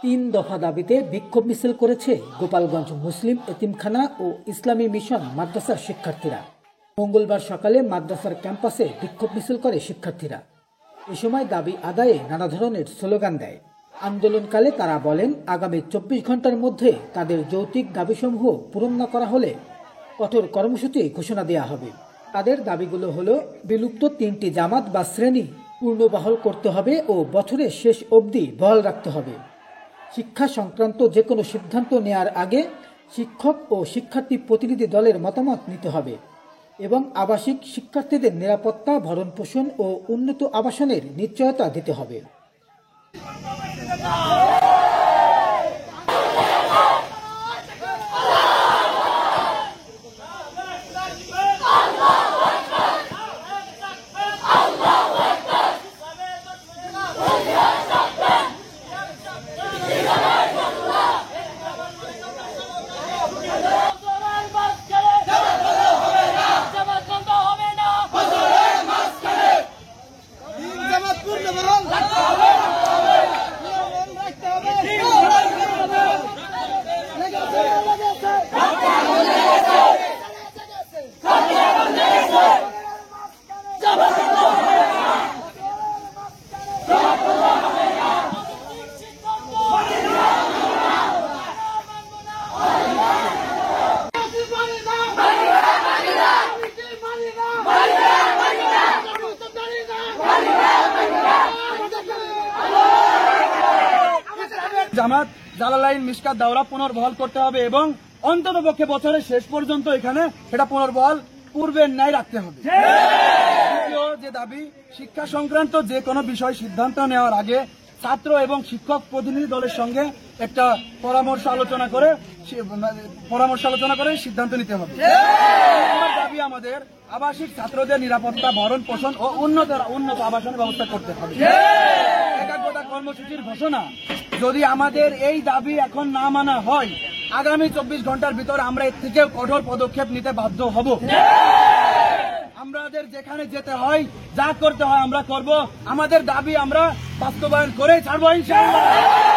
তিন দফা দাবিতে বিক্ষোভ মিছিল করেছে গোপালগঞ্জ মুসলিম এতিমখানা ও ইসলামী মিশন মাদ্রাসার শিক্ষার্থীরা। মঙ্গলবার সকালে মাদ্রাসার ক্যাম্পাসে বিক্ষোভ মিছিল করে শিক্ষার্থীরা। এ সময় দাবি আদায়ে নানা ধরনের স্লোগান দেয়। আন্দোলনকালে তারা বলেন, আগামী 24 ঘন্টার মধ্যে তাদের যৌক্তিক দাবিসমূহ পূরণ না করা হলে কঠোর কর্মসূচি ঘোষণা দেওয়া হবে। তাদের দাবিগুলো হলো, বিলুপ্ত 3টি জামাত বা শ্রেণী পুনর্বহাল করতে হবে ও বছরের শেষ অবধি বহাল রাখতে হবে। শিক্ষা সংক্রান্ত যে কোনো সিদ্ধান্ত নেয়ার আগে শিক্ষক ও শিক্ষার্থী প্রতিনিধি দলের মতামত নিতে হবে এবং আবাসিক শিক্ষার্থীদের নিরাপত্তা, ভরণ পোষণ ও উন্নত আবাসনের নিশ্চয়তা দিতে হবে। জামাত জালালাইন মিশকাত দাওরা পুনর্বহাল করতে হবে এবং অন্ততপক্ষে বছরের শেষ পর্যন্ত এখানে সেটা পুনর্বহাল পূর্বের ন্যায় রাখতে হবে। দ্বিতীয় যে দাবি, শিক্ষা সংক্রান্ত যে কোনো বিষয় সিদ্ধান্ত নেওয়ার আগে ছাত্র এবং শিক্ষক প্রতিনিধি দলের সঙ্গে একটা পরামর্শ আলোচনা করে সিদ্ধান্ত নিতে হবে। দাবি আমাদের আবাসিক ছাত্রদের নিরাপত্তা, ভরণ পোষণ ও উন্নত আবাসনের ব্যবস্থা করতে হবে। একাগ্রতা কর্মসূচির ঘোষণা, যদি আমাদের এই দাবি এখন না মানা হয়, আগামী 24 ঘন্টার ভিতর আমরা এর থেকেও কঠোর পদক্ষেপ নিতে বাধ্য হব। আমাদের যেখানে যেতে হয়, যা করতে হয় আমরা করব। আমাদের দাবি আমরা বাস্তবায়ন করে ছাড়বো ইনশাআল্লাহ।